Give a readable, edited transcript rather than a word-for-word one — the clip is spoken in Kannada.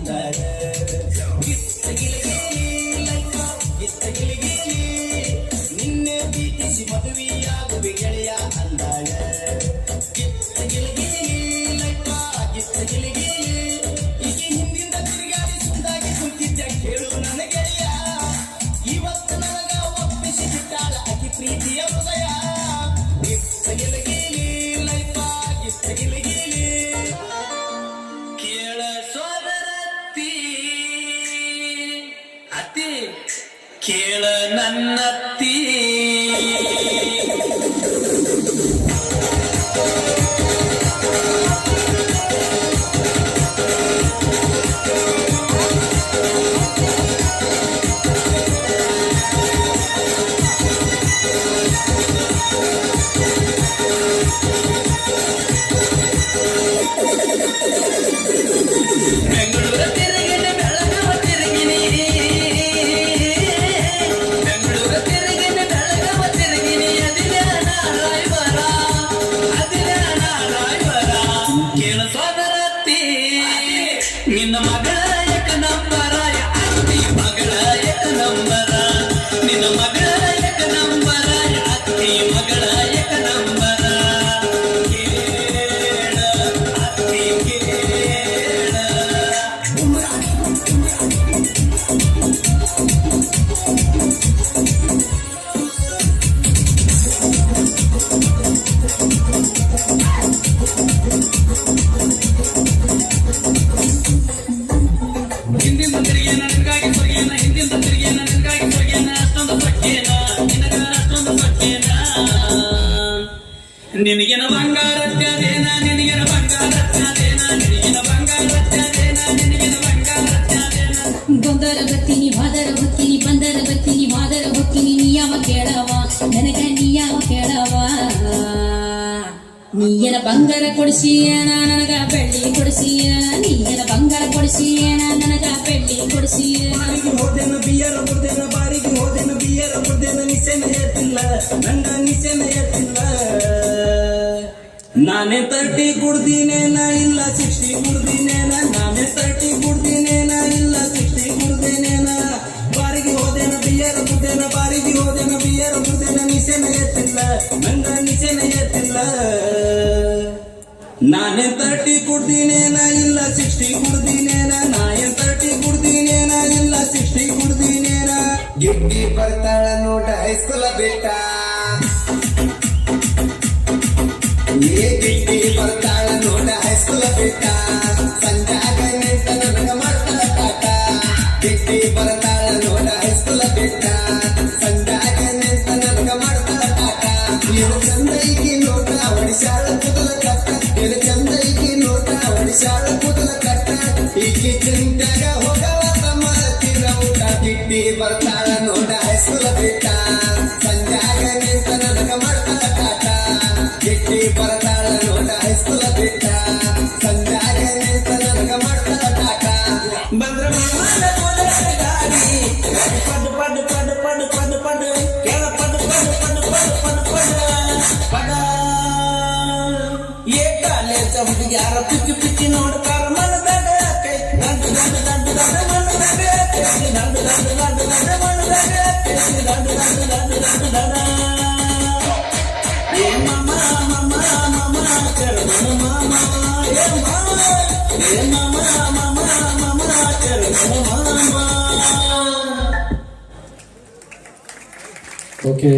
ಅಂದಾರ ನಿನ್ನೆ ಪ್ರೀತಿಸಿ ಮದುವೆಯಾಗುವೆ ಗೆಳೆಯ ಅಂದಾಳ ಈಕೆ ಹಿಂದಿಂದ ತಿರುಗಾಡಿ ಸುಂದಾಗಿ ಕುಂತಿದ್ದ ಕೇಳು ನನ್ನ ಗೆಳೆಯ ಇವತ್ತು ನನಗ ಒಪ್ಪಿಸಿ ಬಿಟ್ಟಾಳ ಅತಿ ಪ್ರೀತಿಯ ಹೃದಯ ಗಿತ್ತಗಿಲಗಿಲಿ ಲೈಫ ಗಿತ್ತಗಿಲಗಿಲಿ ಕೇಳ ಸೋದರತ್ತಿ ಅತಿ ಕೇಳ ನನ್ನತ್ತಿ ನಿನ್ನ ಮಗಳ ಏಕ ನಂಬರ ಅತ್ತಿ ಮಗಳ ಏಕ ನಂಬರ ನಿನ್ನ ಮಗಳ ಏಕ ನಂಬರ ಅತ್ತಿ ಮಗಳ ಏಕ ನಂಬರ ಕೇಳ ಅತ್ತಿ ಕೇಳ ನಿನಗಿನ ಬಂಗಾರತ್ಯದೇನ ನಿನಗಿನ ಬಂಗಾರತ್ಯದೇನ ನಿನಗಿನ ಬಂಗಾರತ್ಯದೇನ ನಿನಗಿನ ಬಂಗಾರತ್ಯದೇನ ಬಂದರ ಬತ್ತೀನಿ ಬಾದರ ಹೊತ್ತೀನಿ ಬಂದರ ಬತ್ತೀನಿ ಬಾದರ ಹೊತ್ತೀನಿ ನೀಯವ ಕೇಳವ ನನಗ ನೀಯವ ಕೇಳವ ನೀಯನ ಬಂಗಾರ ಕೊಡಿಸಿಯನ ನನಗ ಬೆಳ್ಳಿ ಕೊಡಿಸಿಯನ ನೀಯನ ಬಂಗಾರ ಕೊಡಿಸಿಯನ ನನಗ ಬೆಳ್ಳಿ ಕೊಡಿಸಿಯನ ಹೋದೆನ ಬಿಯರ ಮುರ್ದೆನ ಬಾರಿಗೆ ಹೋದೆನ ಬಿಯರ ಮುರ್ದೆನ ನಿಸೆನ ಏತಿಲ್ಲ ನನ್ನ ನಿಸೆನ ಏತಿಲ್ಲ ನಾನೇ 30 ಕುಡ್ದಿನೇನ ಇಲ್ಲ 60 ಕುಡ್ದಿನೇನ ನಾನೇ 30 ಕುಡ್ದಿನೇನ ಇಲ್ಲ 60 ಕುಡ್ದಿನೇನ ಬಾರಿಗೆ ಹೋದೆನ ಬಿಯರ ಮುರ್ದೆನ ಬಾರಿಗೆ ಹೋದೆನ ಬಿಯರ ಮುರ್ದೆನ ನಿಸೆನ ಏತಿಲ್ಲ ನನ್ನ ನಿಸೆನ ಏತಿಲ್ಲ ನಾನೇ 30 ಕುಡ್ದಿನೇನ ಇಲ್ಲ 60 ಕುಡ್ದಿನೇನ ನಾನೇ 30 ಕುಡ್ದಿನೇನ ಇಲ್ಲ 60 ಕುಡ್ದಿನೇನ ಗಿಡ್ಡಿ ಬರ್ತಾಳ ನೋಟ ಹೈಸ್ಕೂಲ ಬೇಟ ಏ ಗಿಡ್ಡಿ ಬರ್ತಾಳ ನೋಟ ಹೈಸ್ಕೂಲ ಬೇಟ ಸಂಜಾಗ ನಿಂತ ನನಗ ಮಾಡ್ತಾಳ ಕಾಟ ಗಿಡ್ಡಿ ಬರ್ತಾಳ ನೋಟ ಹೈಸ್ಕೂಲ ಬೇಟ ಸಂಜಾಗ ನಿಂತ ನನಗ ಮಾಡ್ತಾಳ ಕಾಟ ಏನು ಚಂದೈಕಿ ನೋಟ ಹೊಡಿಸಾಳ ಕೂದಲ ಕಟ್ಟ ಏನು ಚಂದೈಕಿ ನೋಟ ಹೊಡಿಸಾಳ ಕೂದಲ ಕಟ್ಟ ಈಕಿ ಚಿಂತಾಗ ಹೋಗವ ತಮ್ಮ ತೀರ ಊಟ ಗಿಡ್ಡಿ ಬರ್ತಾಳ ನೋಟ ಹೈಸ್ಕೂಲ ಬೇಟ ಸಂಜಾಗ ನಿಂತ ನನಗ ಮಾಡ್ತಾಳ ಕಾಟ ಗಿಡ್ಡಿ ಬರ್ತಾಳ ನೋಟ ಹೈಸ್ಕೂಲ ಬೇಟ ಸಂಜಾಗ ನಿಂತ ನನಗ ಮಾಡ್ತಾಳ ಕಾಟ ಬಂದ್ರ ಮನ ಗಾಡಿ ಪಡ್ ಪಡ್ ಪಡ್ ಪಡ್ ಪಡ್ ಪಡ್ ಕೇಳ ಪಡ್ ಪಡ್ ಪಡ್ ಪಡ್ ಪಡ್ ಪಡ್ ಪಡ ಏ ಕಾಲೇಜ ಹುಡುಗ್ಯಾರ ಪಿಚ್ಚಿ ಪಿಚ್ಚಿ ನೋಡ್ತಾರ ಮನದಾಗ ಕೈ ದಂಡು ದಂಡು ದಂಡು ದಂಡು ಮನದಾಗ ಕೈ ದಂಡು ದಂಡು ದಂಡು ದಂಡು ಮನದಾಗ ಕೈ ದಂಡು ದಂಡು ದಂಡು ದಂಡು ದಂಡ ಏ ಮಾಮ ಮಾಮ ಮಾಮ ಚರಣ ಮಾಮ ಏ ಮಾಮ ಏ ಮಾಮ ಮಾಮ ಮಾಮ ಚರಣ ಮಾಮ ಓಕೆ